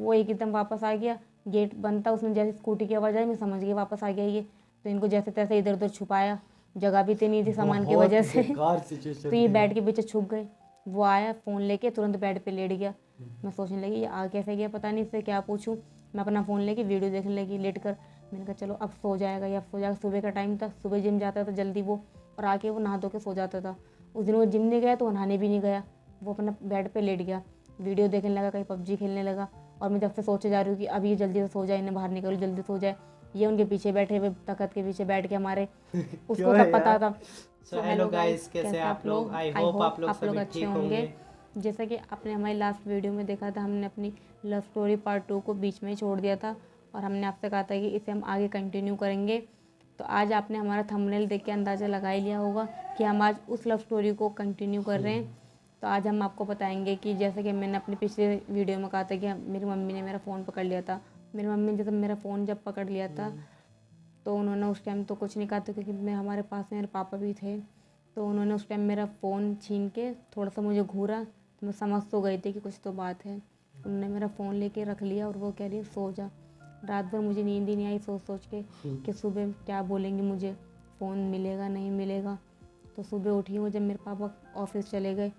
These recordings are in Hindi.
वो एकदम वापस आ गया, गेट बंद था, उसने जैसे स्कूटी की आवाज़ आई मैं समझ गई वापस आ गया ये। तो इनको जैसे तैसे इधर उधर छुपाया, जगह भी इतनी नहीं थी सामान की वजह से तो ये बेड के पीछे छुप गए। वो आया फ़ोन लेके तुरंत बेड पे लेट गया। मैं सोचने लगी ये आ कैसे गया, पता नहीं इससे क्या पूछूं। मैं अपना फ़ोन लेके वीडियो देखने लगी लेट कर। मैंने कहा चलो अब सो जाएगा या अब सो जाएगा। सुबह का टाइम था, सुबह जिम जाता था जल्दी वो, और आके वो नहा धो के सो जाता था। उस दिन वो जिम नहीं गया तो वो नहाने भी नहीं गया, वो अपना बेड पे लेट गया, वीडियो देखने लगा, कहीं पबजी खेलने लगा। और मैं जब से सोचे जा रही हूँ कि अब ये जल्दी से सो जाए, इन्हें बाहर निकलो जल्दी सो जाए। ये उनके पीछे बैठे हुए तखत के पीछे बैठ के हमारे उसको तब पता था। सो हेलो गाइस, कैसे आप लोग? आई होप आप लोग सभी अच्छे ठीक होंगे। जैसा कि आपने हमारी लास्ट वीडियो में देखा था, हमने अपनी लव स्टोरी पार्ट 2 को बीच में ही छोड़ दिया था और हमने आपसे कहा था कि इसे हम आगे कंटिन्यू करेंगे। तो आज आपने हमारा थंबनेल देख के अंदाज़ा लगा ही लिया होगा कि हम आज उस लव स्टोरी को कंटिन्यू कर रहे हैं। तो आज हम आपको बताएंगे कि जैसे कि मैंने अपनी पिछले वीडियो में कहा था कि मेरी मम्मी ने मेरा फ़ोन पकड़ लिया था। मेरी मम्मी ने जब मेरा फ़ोन जब पकड़ लिया था तो उन्होंने उस टाइम तो कुछ नहीं कहा था, क्योंकि मैं हमारे पास मेरे पापा भी थे। तो उन्होंने उस टाइम मेरा फ़ोन छीन के थोड़ा सा मुझे घूरा, तो मैं समझ तो गई थी कि कुछ तो बात है। उन्होंने मेरा फ़ोन लेके रख लिया और वो कह रही सो जा। रात भर मुझे नींद ही नहीं आई सोच सोच के कि सुबह क्या बोलेंगी मुझे, फ़ोन मिलेगा नहीं मिलेगा। तो सुबह उठी हूँ जब मेरे पापा ऑफिस चले गए,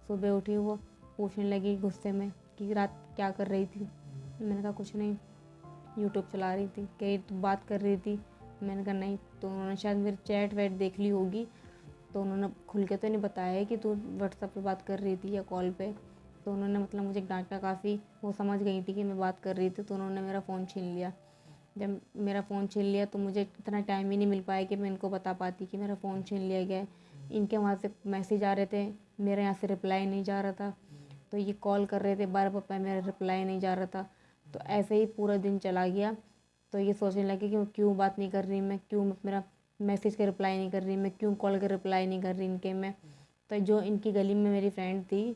सुबह उठी वो पूछने लगी गुस्से में कि रात क्या कर रही थी। मैंने कहा कुछ नहीं, यूट्यूब चला रही थी। कहीं तो बात कर रही थी। मैंने कहा नहीं। तो उन्होंने शायद मेरी चैट वैट देख ली होगी, तो उन्होंने खुल के तो नहीं बताया है कि तू व्हाट्सएप पे बात कर रही थी या कॉल पे। तो उन्होंने मतलब मुझे डांटा काफ़ी, वो समझ गई थी कि मैं बात कर रही थी, तो उन्होंने मेरा फ़ोन छीन लिया। जब मेरा फ़ोन छीन लिया तो मुझे इतना टाइम ही नहीं मिल पाया कि मैं इनको बता पाती कि मेरा फ़ोन छीन लिया गया है। इनके वहाँ से मैसेज आ रहे थे, मेरे यहाँ से रिप्लाई नहीं जा रहा था। तो ये कॉल कर रहे थे बार बार, पर मेरा रिप्लाई नहीं जा रहा था। तो ऐसे ही पूरा दिन चला गया। तो ये सोचने लगे कि क्यों बात नहीं कर रही मैं, क्यों मेरा मैसेज का रिप्लाई नहीं कर रही मैं, क्यों कॉल का रिप्लाई नहीं कर रही इनके मैं। तो जो इनकी गली में मेरी फ्रेंड थी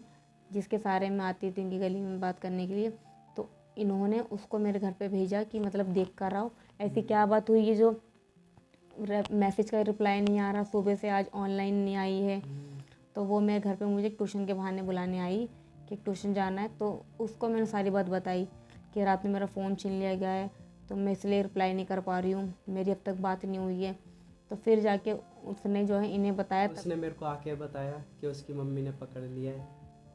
जिसके सहारे मैं आती थी इनकी गली में बात करने के लिए, तो इन्होंने उसको मेरे घर पे भेजा कि मतलब देख कर आओ ऐसी क्या बात हुई है जो मैसेज का रिप्लाई नहीं आ रहा, सुबह से आज ऑनलाइन नहीं आई है। तो वो मेरे घर पे मुझे ट्यूशन के बहाने बुलाने आई कि ट्यूशन जाना है। तो उसको मैंने सारी बात बताई कि रात में मेरा फ़ोन छीन लिया गया है, तो मैं इसलिए रिप्लाई नहीं कर पा रही हूँ, मेरी अब तक बात नहीं हुई है। तो फिर जाके उसने जो है इन्हें बताया, उसने मेरे को आके बताया कि उसकी मम्मी ने पकड़ लिया है,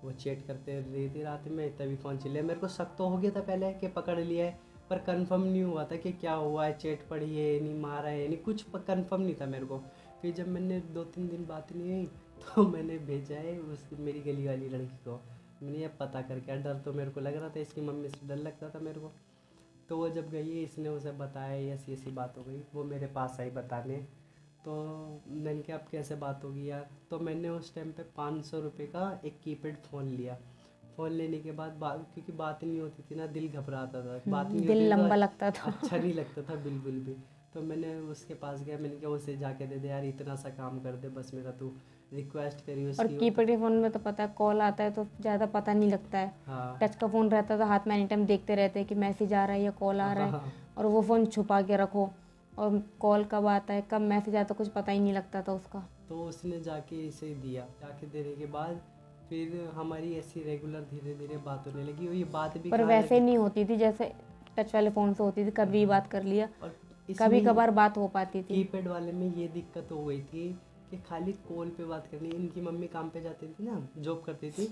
वो चैट करते रही थी रात में, तभी फ़ोन छीन लिया। मेरे को शक तो हो गया था पहले कि पकड़ लिया है, पर कंफर्म नहीं हुआ था कि क्या हुआ है, चैट पड़ी है नहीं, मारा है नहीं, कुछ कंफर्म नहीं था मेरे को। फिर जब मैंने 2-3 दिन बात नहीं हुई तो मैंने भेजा है उस मेरी गली वाली लड़की को। मैंने ये पता करके, डर तो मेरे को लग रहा था, इसकी मम्मी से डर लगता था मेरे को। तो वो जब गई इसने उसे बताया ऐसी ऐसी बात हो गई, वो मेरे पास आई बताने। तो मैंने कहा अब कैसे बात होगी यार। तो मैंने उस टाइम पे 500 रुपये का एक कीपैड फ़ोन लिया। फ़ोन लेने के बाद क्योंकि बात नहीं होती थी ना, दिल घबराता था, बात नहीं दिल होती थी लंबा तो लगता था अच्छा नहीं लगता था बिल्कुल भी। तो मैंने उसके पास गया, मैंने कहा उसे जाके दे दे यार, इतना सा काम कर दे बस मेरा, तू रिक्वेस्ट करी और उसकी। कीपैड के फ़ोन में तो पता है कॉल आता है तो ज़्यादा पता नहीं लगता है। हाँ टच का फ़ोन रहता था हाथ में, एनी टाइम देखते रहते हैं कि मैसेज आ रहा है या कॉल आ रहा है। हाँ। और वो फ़ोन छुपा के रखो, और कॉल कब आता है कब मैसेज आता है कुछ पता ही नहीं लगता था उसका। तो उसने जाके इसे दिया, जाके देने के बाद फिर हमारी ऐसी रेगुलर धीरे धीरे बात होने लगी। और ये बात भी पर कहाँ वैसे लगी, नहीं होती थी जैसे टच वाले फ़ोन से होती थी, कभी बात कर लिया, और कभी इसमें कभार बात हो पाती थी। कीपैड वाले में ये दिक्कत हो गई थी कि खाली कॉल पे बात करनी। इनकी मम्मी काम पे जाती थी ना, जॉब करती थी,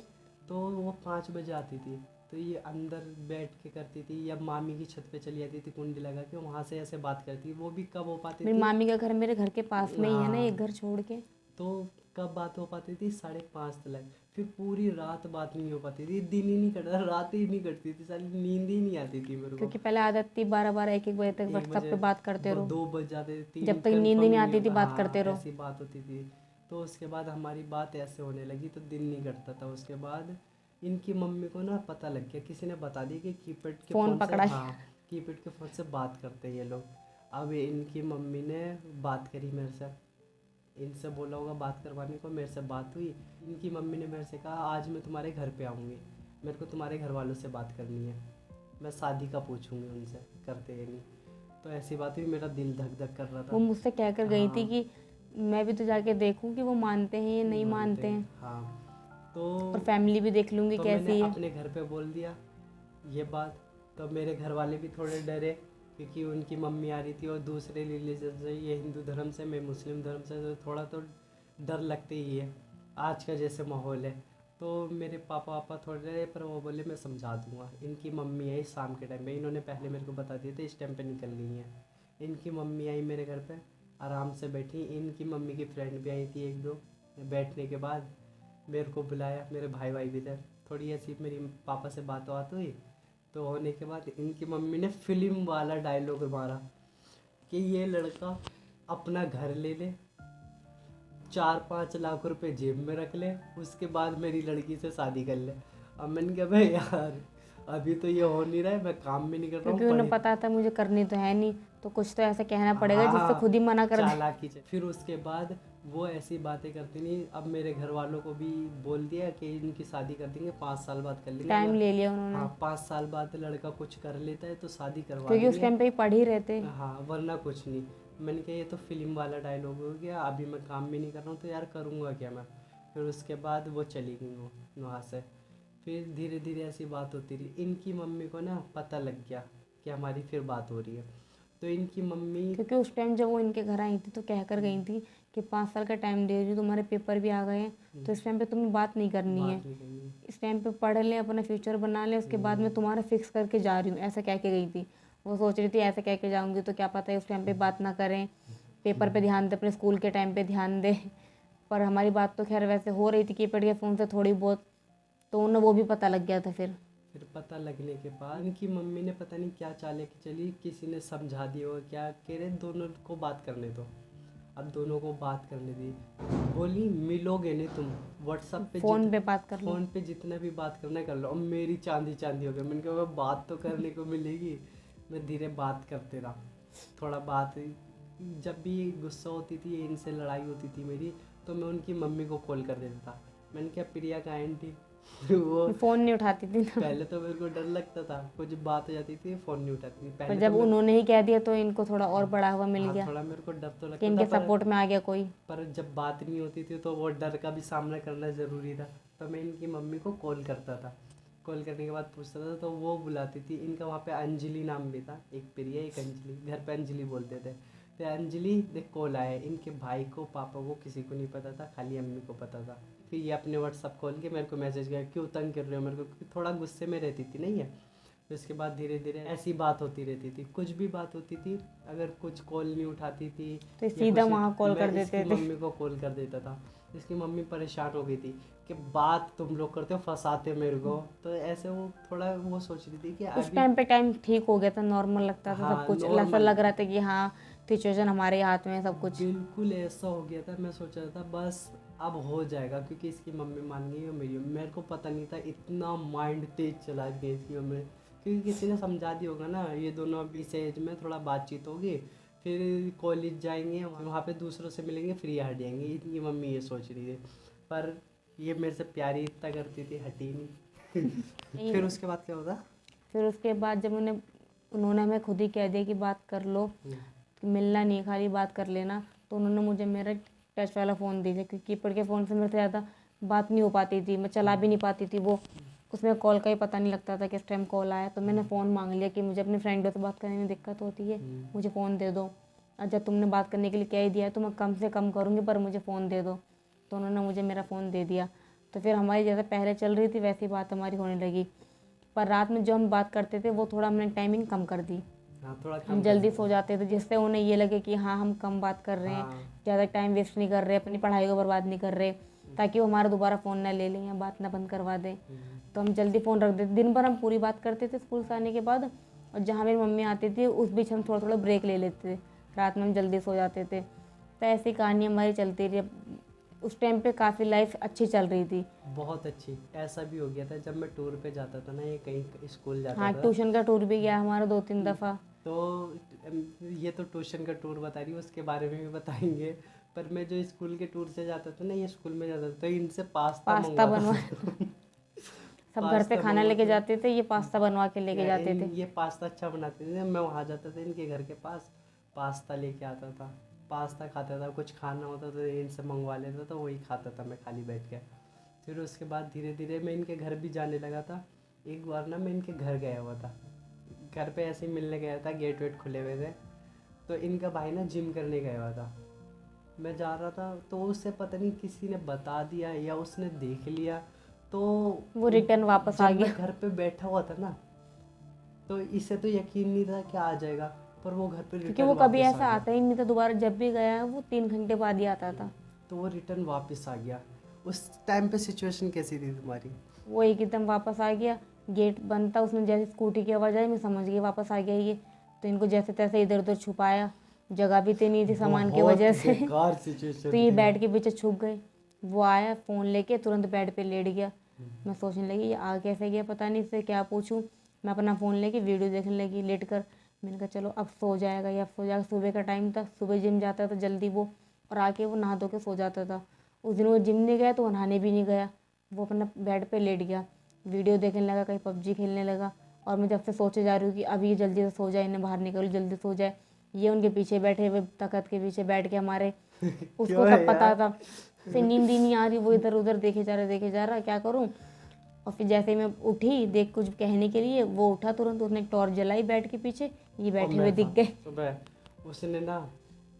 तो वो 5 बजे आती थी, तो ये अंदर बैठ के करती थी, या मामी की छत पे चली जाती थी कुंडी लगा के, वहाँ से ऐसे बात करती, वो भी कब हो पाती मेरी थी। मामी का घर मेरे घर के पास में ही है ना, हाँ, एक घर छोड़ के। तो कब बात हो पाती थी 5:30 तक। फिर पूरी रात बात नहीं हो पाती थी, दिन ही नहीं कटता, रात ही नहीं कटती थी, सारी नींद ही नहीं आती थी मेरे को। क्योंकि पहले आदत थी 12-12 1-1 बजे तक 1 व्हाट्सएप बजे पे बात करते रहो, 2 बज जाते थे, 3 जब तक नींद ही कंफर्म नहीं नहीं आती थी होता। बात हाँ, करते रहो। ऐसी बात होती थी। तो उसके बाद हमारी बात ऐसे होने लगी, तो दिन नहीं कटता था। उसके बाद इनकी मम्मी को ना पता लग गया, किसी ने बता दिया कि कीपैड के फ़ोन फ़ोन से, पकड़ा है। हाँ, कीपैड के फ़ोन से बात करते हैं ये लोग। अब इनकी मम्मी ने बात करी मेरे से, इनसे बोला होगा बात करवाने को, मेरे से बात हुई। इनकी मम्मी ने मेरे से कहा आज मैं तुम्हारे घर पे आऊँगी, मेरे को तुम्हारे घर वालों से बात करनी है, मैं शादी का पूछूंगी उनसे, करते हैं नहीं। तो ऐसी बात हुई, मेरा दिल धक धक कर रहा वो था। मुझसे कह कर गई थी हाँ, कि मैं भी तो जाके देखूं कि वो मानते हैं या नहीं मानते हैं, हाँ। और फैमिली भी देख लूँगी तो मैंने कैसी है। अपने घर पे बोल दिया ये बात। तो मेरे घर वाले भी थोड़े डरे, क्योंकि उनकी मम्मी आ रही थी और दूसरे रिलीजन से, ये हिंदू धर्म से, मैं मुस्लिम धर्म से, तो थोड़ा तो डर लगते ही है आज का जैसे माहौल है। तो मेरे पापा थोड़े डरे, पर वो बोले मैं समझा दूंगा। इनकी मम्मी आई शाम के टाइम पे, इन्होंने पहले मेरे को बता दिया था इस टाइम पे निकल गई हैं। इनकी मम्मी आई मेरे घर पे, आराम से बैठी। इनकी मम्मी की फ्रेंड भी आई थी एक दो। बैठने के बाद मेरे को बुलाया, मेरे भाई भी थे। थोड़ी ऐसी मेरी पापा से बात हुई, तो होने के बाद इनकी मम्मी ने फिल्म वाला डायलॉग मारा कि ये लड़का अपना घर ले ले, 4-5 लाख रुपए जेब में रख ले, उसके बाद मेरी लड़की से शादी कर ले। अब मैंने कहा भाई यार, अभी तो ये हो नहीं रहा है, मैं काम भी नहीं कर रहा हूँ, क्योंकि उन्हें पता था मुझे करनी तो है नहीं, तो कुछ तो ऐसा कहना पड़ेगा जिससे हाँ, खुद ही मना कर दे। चालाकी से। फिर उसके बाद वो ऐसी बातें करती नहीं। अब मेरे घर वालों को भी बोल दिया कि इनकी शादी कर देंगे, 5 साल बाद कर लेंगे। टाइम ले लिया उन्होंने, हाँ, 5 साल बाद लड़का कुछ कर लेता है तो शादी करवा क्योंकि उस देंगे। टाइम पे ही पढ़ ही रहे थे। हाँ, वरना कुछ नहीं। मैंने कहा ये तो फिल्म वाला डायलॉग हो गया, अभी मैं काम भी नहीं कर रहा हूँ तो यार करूँगा क्या मैं। फिर उसके बाद वो चली गई वो वहाँ से। फिर धीरे धीरे ऐसी बात होती रही। इनकी मम्मी को ना पता लग गया कि हमारी फिर बात हो रही है, तो इनकी मम्मी, क्योंकि उस टाइम जब वो इनके घर आई थी तो कह कर गई थी कि 5 साल का टाइम दे रही हूँ, तुम्हारे पेपर भी आ गए हैं, तो इस टाइम पे तुम्हें बात नहीं करनी है, बात नहीं करनी। इस टाइम पे पढ़ लें, अपना फ्यूचर बना लें, उसके बाद मैं तुम्हारा फिक्स करके जा रही हूँ, ऐसा कह के गई थी। वो सोच रही थी ऐसे कह के जाऊँगी तो क्या पता है उस टाइम पे बात ना करें, पेपर पे ध्यान दे, अपने स्कूल के टाइम पे ध्यान दे। पर हमारी बात तो खैर वैसे हो रही थी कीपैड के फ़ोन से थोड़ी बहुत, तो उन्हें वो भी पता लग गया था। फिर पता लगने के बाद इनकी मम्मी ने पता नहीं क्या चालाकी चली, किसी ने समझा दिया हो क्या, कह रहे दोनों को बात करने दो। अब दोनों को बात करने दी, बोली मिलोगे नहीं तुम, व्हाट्सएप पे फ़ोन पे बात कर लो। फ़ोन पे जितना भी बात करना है कर लो। अब मेरी चांदी चांदी हो गई। मैंने कहा बात तो करने को मिलेगी। मैं धीरे बात करते रहा, थोड़ा बात। जब भी गुस्सा होती थी, इनसे लड़ाई होती थी मेरी, तो मैं उनकी मम्मी को कॉल कर देता था। मैंने कहा प्रिया का आंटी वो फ़ोन नहीं उठाती थी ना, पहले तो मेरे को डर लगता था, कुछ बात हो जाती थी फ़ोन नहीं उठाती थी पर पहले। जब तो उन्होंने ही कह दिया तो इनको थोड़ा और बड़ा हुआ मिल हाँ, गया थोड़ा मेरे को डर तो कि लगता इनके था, सपोर्ट में आ गया कोई। पर जब बात नहीं होती थी तो वो डर का भी सामना करना ज़रूरी था। तो मैं इनकी मम्मी को कॉल करता था। कॉल करने के बाद पूछता था तो वो बुलाती थी। इनका वहाँ पे अंजलि नाम भी था, एक प्रिया एक अंजलि, घर पे अंजलि बोलते थे। तो अंजलि देख कॉल आया। इनके भाई को पापा को किसी को नहीं पता था, खाली अम्मी को पता था। फिर ये अपने व्हाट्सअप खोल के मेरे को मैसेज किया, क्यों तंग कर रहे हो मेरे को, क्योंकि थोड़ा गुस्से में रहती थी नहीं है। फिर उसके बाद धीरे धीरे ऐसी बात होती रहती थी। कुछ भी बात होती थी, अगर कुछ कॉल नहीं उठाती थी तो या सीधा कुछ, वहाँ कॉल मैं कर देते इसकी थे। मम्मी को कॉल कर देता था। इसकी मम्मी परेशान हो गई थी कि बात तुम लोग करते हो, फंसाते हो मेरे को। तो ऐसे वो थोड़ा वो सोच रही थी कि उस अभी, टाइम पे टाइम ठीक हो गया था, नॉर्मल लगता था सब हाँ, कुछ, ऐसा नॉर्मल, लग रहा था कि हाँ सिचुएशन हमारे हाथ में है सब कुछ। बिल्कुल ऐसा हो गया था। मैं सोच रहा था बस अब हो जाएगा, क्योंकि इसकी मम्मी मान गई और मेरे को पता नहीं था इतना माइंड तेज चला गया इसकी मम्मी, क्योंकि किसी ने समझा दिया होगा ना, ये दोनों अब इस एज में थोड़ा बातचीत होगी, फिर कॉलेज जाएंगे, वहाँ पे दूसरों से मिलेंगे, फ्री हट जाएंगे। इनकी मम्मी ये सोच रही थी, पर ये मेरे से प्यारी इतना करती थी, हटी नहीं। फिर उसके बाद क्या होता? फिर उसके बाद जब उन्होंने हमें खुद ही कह दिया कि बात कर लो, कि मिलना नहीं खाली बात कर लेना, तो उन्होंने मुझे मेरा टच वाला फ़ोन दे दिया, क्योंकि कीपैड के फ़ोन से मेरे से ज़्यादा बात नहीं हो पाती थी, मैं चला भी नहीं पाती थी वो, उसमें कॉल का ही पता नहीं लगता था किस टाइम कॉल आया। तो मैंने फ़ोन मांग लिया कि मुझे अपने फ्रेंडों से बात करने में दिक्कत होती है, मुझे फ़ोन दे दो, और जब तुमने बात करने के लिए कह ही दिया है तो मैं कम से कम करूँगी, पर मुझे फ़ोन दे दो। तो उन्होंने मुझे मेरा फ़ोन दे दिया। तो फिर हमारी जैसे पहले चल रही थी वैसी बात हमारी होने लगी, पर रात में जो हम बात करते थे वो थोड़ा हमने टाइमिंग कम कर दी। हाँ, थोड़ा हम जल्दी सो जाते थे, जिससे उन्हें ये लगे कि हाँ हम कम बात कर रहे हैं, हाँ, ज़्यादा टाइम वेस्ट नहीं कर रहे, अपनी पढ़ाई को बर्बाद नहीं कर रहे, ताकि वो हमारा दोबारा फ़ोन ना ले लें या बात ना बंद करवा दें। तो हम जल्दी फ़ोन रख देते, दिन भर हम पूरी बात करते थे स्कूल से आने के बाद, और जहाँ मेरी मम्मी आती थी उस बीच हम थोड़ा थोड़ा ब्रेक ले लेते थे, रात में हम जल्दी सो जाते थे। तो ऐसी कहानी हमारी चलती रही। उस टाइम पे काफ़ी लाइफ अच्छी चल रही थी। बहुत अच्छी। ऐसा भी हो गया था जब मैं टूर पे जाता था ना, ये कहीं स्कूल जाता हाँ, था, ट्यूशन का टूर भी गया हमारा 2-3 दफ़ा। तो ये तो ट्यूशन का टूर बता रही हूँ, उसके बारे में भी बताएंगे। पर मैं जो स्कूल के टूर से जाता था ना, ये स्कूल में जाता था, तो इनसे पास्ता पास्ता मंगवाता बनवा था। सब घर पे पास्ता खाना लेके मंगवाते जाते थे, ये पास्ता बनवा के लेके या जाते थे। ये पास्ता अच्छा बनाते थे। मैं वहाँ जाता था इनके घर के पास, पास्ता लेके आता था, पास्ता खाता था। कुछ खाना होता तो इनसे मंगवा लेता था, वही खाता था मैं खाली बैठ के। फिर उसके बाद धीरे धीरे मैं इनके घर भी जाने लगा था। एक बार ना मैं इनके घर गया हुआ था, घर पे ऐसे ही मिलने गया था, गेट वेट खुले हुए थे। तो इनका भाई ना जिम करने गया हुआ था, मैं जा रहा था, तो उससे पता नहीं किसी ने बता दिया या उसने देख लिया, तो वो रिटर्न वापस आ जब मैं गया। घर पे बैठा हुआ था ना, तो इसे तो यकीन नहीं था कि आ जाएगा, पर वो घर पे क्योंकि रिटर्न वो कभी वापस आ ऐसा गया। आता ही नहीं था दोबारा, जब भी गया है वो 3 घंटे बाद ही आता था। तो वो रिटर्न वापस आ गया। उस टाइम पे सिचुएशन कैसी थी तुम्हारी? वो एकदम वापस आ गया, गेट बंद था, उसने जैसे स्कूटी की आवाज़ आई मैं समझ गई वापस आ गया ये। तो इनको जैसे तैसे इधर उधर छुपाया, जगह भी इतनी नहीं थी सामान की बहुत वजह से बेकार तो सिचुएशन ये थी वो। बेड के पीछे छुप गए। वो आया फ़ोन लेके तुरंत बेड पे लेट गया। मैं सोचने लगी ये आ कैसे गया, पता नहीं इससे क्या पूछूं। मैं अपना फ़ोन लेके वीडियो देखने लगी लेट कर। मैंने कहा चलो अब सो जाएगा या अब सो जाएगा। सुबह का टाइम था, सुबह जिम जाता था जल्दी वो, और आके वो नहा धो के सो जाता था। उस दिन वो जिम नहीं गया तो वो नहाने भी नहीं गया, वो अपना बेड पे लेट गया, वीडियो देखने लगा, कहीं पबजी खेलने लगा। और मैं जब से सोचे जा रही हूँ कि अभी ये जल्दी से सो जाए, इन्हें बाहर निकलो जल्दी सो जाए, ये उनके पीछे बैठे हुए तखत के पीछे बैठ के हमारे। उसको क्यों है सब पता यार? था, उसे नींद ही नहीं आ रही, वो इधर उधर देखे जा रहा, क्या करूँ। और फिर जैसे ही मैं उठी देख कुछ कहने के लिए, वो उठा तुरंत, उसने टॉर्च जलाई बेड के पीछे, ये और बैठे मैं हुए दिख था गए। सुबह, उसने ना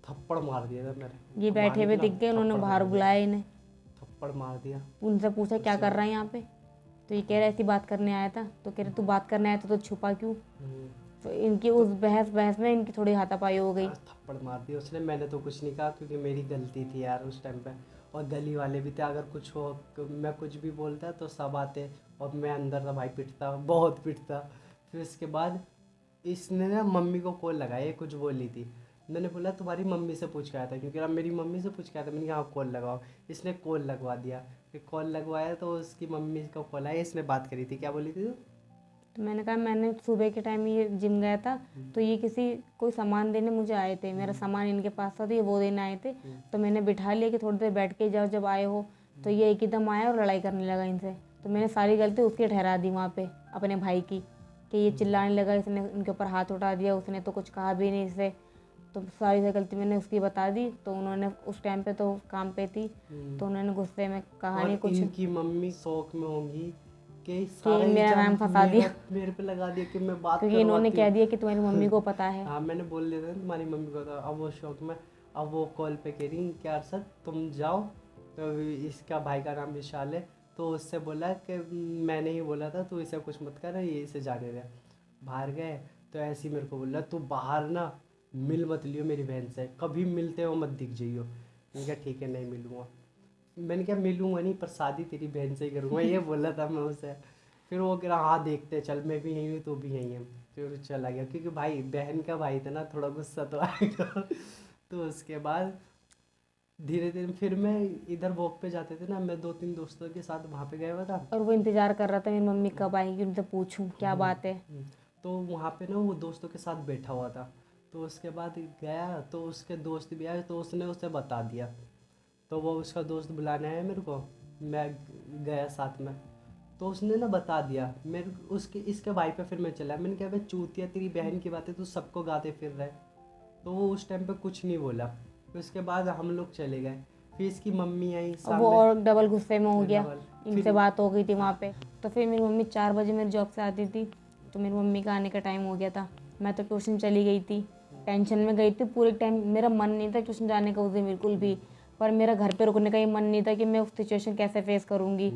थप्पड़ मार दिया था मेरे, ये बैठे मारने हुए की ना, दिख गए, उन्होंने थप्पड़ बाहर मार दिया, बुलाया इन्हें, थप्पड़ मार दिया। उनसे पूछा क्या उससे कर रहा है यहाँ पे। तो ये कह रहा ऐसी बात करने आया था। तो कह रहे तू बात करने आया था तो छुपा क्यों। हम्म, तो इनकी उस बहस बहस में इनकी थोड़ी हाथापाई हो गई। थप्पड़ मार दिया उसने। मैंने तो कुछ नहीं कहा क्योंकि मेरी गलती थी यार उस टाइम पे, और गली वाले भी थे, अगर कुछ हो मैं कुछ भी बोलता तो सब आते, और मैं अंदर था भाई, पिटता, बहुत पिटता। फिर उसके बाद इसने ना मम्मी को कॉल लगाया, ये कुछ बोली थी, मैंने बोला तुम्हारी मम्मी से पूछ के आया था, क्योंकि अब मेरी मम्मी से पूछ के आया था। मैंने कहा हाँ कॉल लगाओ, इसने कॉल लगवा दिया। फिर कॉल लगवाया तो उसकी मम्मी का कॉल आया, इसने बात करी थी, क्या बोली थी तू? तो मैंने कहा मैंने सुबह के टाइम ये जिम गया था, तो ये किसी कोई सामान देने मुझे आए थे, मेरा सामान इनके पास था तो ये वो देने आए थे। तो मैंने बिठा लिया कि थोड़ी देर बैठ के जाओ, जब आए हो। तो ये एकदम आया और लड़ाई करने लगा इनसे। तो मैंने सारी गलती उसकी ठहरा दी वहाँ पे अपने भाई की, कि ये चिल्लाने लगा, इसने इनके ऊपर हाथ उठा दिया, उसने तो कुछ कहा भी नहीं इसे। तो सारी गलती मैंने उसकी बता दी। तो उन्होंने उस टाइम पे तो काम पे थी, तो उन्होंने गुस्से में कहा नहीं और कुछ, इनकी मम्मी शौक में होंगी कि कि सारा मेरा इल्जाम नाम फंसा दिया, मेरे पे लगा दिया कि मैं बात क्योंकि इन्होंने करवाती कह हूँ। दिया कि तुम्हारी मम्मी को पता है। हाँ मैंने बोल दिया था ना तुम्हारी मम्मी को, था अब वो शौक में, अब वो कॉल पे कह रही कि अरशद तुम जाओ। तो इसका भाई का नाम विशाल है, तो उससे बोला कि मैंने ही बोला था तू इसे कुछ मत कर, ये इसे जाने दे। बाहर गए तो ऐसे ही मेरे को बोला तू बाहर ना मिल मत लियो मेरी बहन से, कभी मिलते हो मत दिख जाइयो। मैंने कहा ठीक है नहीं मिलूँगा। मैंने कहा मिलूँगा नहीं, पर शादी तेरी बहन से ही करूँगा, ये बोला था मैं उसे। फिर वो कह रहा हाँ देखते चल, मैं भी यहीं हूँ तू भी यहीं है। फिर चला गया, क्योंकि भाई बहन का भाई था ना, थोड़ा गुस्सा तो आएगा। तो उसके बाद धीरे धीरे फिर मैं इधर वॉक पे जाते थे ना, मैं 2-3 दोस्तों के साथ वहाँ पे गया हुआ था। और वो इंतजार कर रहा था मेरी मम्मी कब आएगी, उनसे पूछूं क्या बात है। तो वहाँ पे ना वो दोस्तों के साथ बैठा हुआ था। तो उसके बाद गया तो उसके दोस्त भी आए, तो उसने उसे बता दिया। तो वो उसका दोस्त बुलाने आया मेरे को, मैं गया साथ में। तो उसने ना बता दिया मेरे उसके इसके भाई पे। फिर मैं चला, मैंने कहा भाई चूतिया तेरी बहन की बातें तू सबको गाते फिर रहा है। तो वो उस टाइम पे कुछ नहीं बोला। फिर उसके बाद हम लोग चले गए, फिर इसकी मम्मी आई और वो सामने। और डबल गुस्से में हो गया, डबल इनसे फिर बात हो गई थी वहाँ पे। तो फिर मेरी मम्मी 4 बजे मेरी जॉब से आती थी, तो मेरी मम्मी का आने का टाइम हो गया था। मैं तो ट्यूशन चली गई थी, टेंशन में गई थी पूरे टाइम। मेरा मन नहीं था ट्यूशन जाने का उस दिन बिल्कुल भी, पर मेरा घर पे रुकने का ही मन नहीं था कि मैं उस सिचुएशन कैसे फेस करूँगी,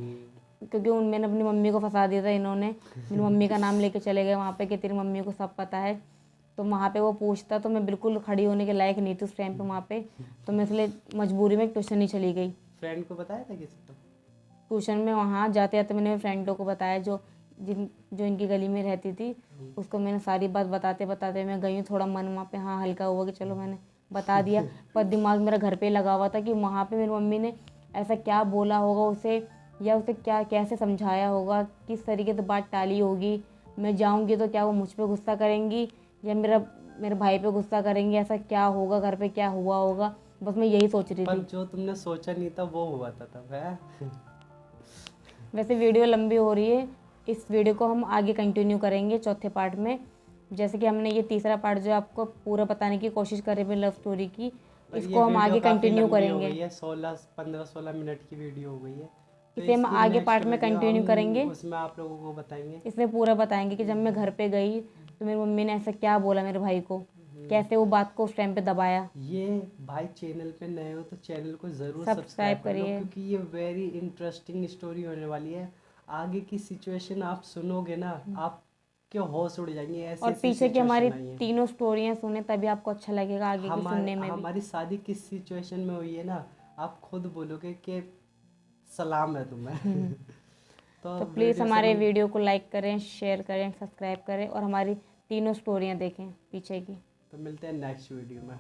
क्योंकि मैंने अपनी मम्मी को फंसा दिया था इन्होंने। मेरी मम्मी का नाम लेके चले गए वहाँ पे कि तेरी मम्मी को सब पता है। तो वहाँ पे वो पूछता तो मैं बिल्कुल खड़ी होने के लायक नहीं थी उस टाइम पे वहाँ पे। तो मैं इसलिए मजबूरी में ट्यूशन नहीं चली गई। फ्रेंड को बताया था किसी को? ट्यूशन में वहाँ जाते जाते मैंने फ्रेंडों को बताया, जो इनकी गली में रहती थी, उसको मैंने सारी बात बताते बताते मैं गई हूँ। थोड़ा मन वहाँ पे हाँ हल्का हुआ कि चलो मैंने बता दिया, पर दिमाग मेरा घर पे लगा हुआ था कि वहाँ पे मेरी मम्मी ने ऐसा क्या बोला होगा उसे, या उसे क्या कैसे समझाया होगा, किस तरीके से बात टाली होगी। मैं जाऊँगी तो क्या वो मुझ पर गुस्सा करेंगी या मेरे भाई पे गुस्सा करेंगी, ऐसा क्या होगा, घर पे क्या हुआ होगा, बस मैं यही सोच रही पर थी। जो तुमने सोचा नहीं था वो हुआ था तब है। वैसे वीडियो लंबी हो रही है, इस वीडियो को हम आगे कंटिन्यू करेंगे चौथे पार्ट में। जैसे कि हमने ये तीसरा पार्ट जो आपको पूरा बताने की कोशिश करी अपनी लव स्टोरी की, और ये इसको हम वीडियो आगे काफ़ी कंटिन्यू लंबी हो करेंगे। गई है, 15-16 मिनट की वीडियो हो गई है। तो इसे हम इसकी आगे next पार्ट में video कंटिन्यू हम करेंगे। उसमें आप लोगों को बताएंगे। इसमें पूरा बताएंगे कि जब मैं घर पे गई तो मेरी मम्मी ने ऐसा क्या बोला मेरे भाई को, कैसे वो बात को उस टाइम पे दबाया। ये भाई चैनल पे नए हो तो चैनल को ज़रूर सब्सक्राइब सब्सक्राइब कर लो, करिए। क्योंकि ये वेरी इंटरेस्टिंग स्टोरी होने वाली है। आगे की सिचुएशन आप सुनोगे ना, आपके होश उड़ जाएंगे, ऐसी और ऐसी पीछे की हमारी सिचुएशन आई है। तीनों स्टोरियां सुने तभी आपको अच्छा लगेगा आगे की सुनने में भी। हमारी शादी किस सिचुएशन में हुई है ना, आप खुद बोलोगे कि सलाम है तुम्हें। तो तो प्लीज़ वीडियो हमारे समझ, वीडियो को लाइक करें, शेयर करें, सब्सक्राइब करें और हमारी तीनों स्टोरियां देखें पीछे की। तो मिलते हैं नेक्स्ट वीडियो में।